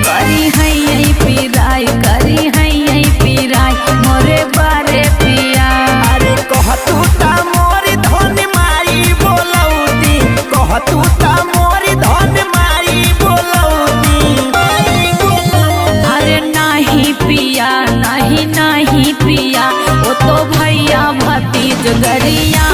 करी है यही पिराई, करी है यही पिराई मोरे बारे पिया। अरे कहतू ता मोरी धन माई बोलौती, कहतू ता मोरी धन माई बोलौती। अरे नहीं पिया, नहीं नहीं पिया, वो तो भैया भतीज गरिया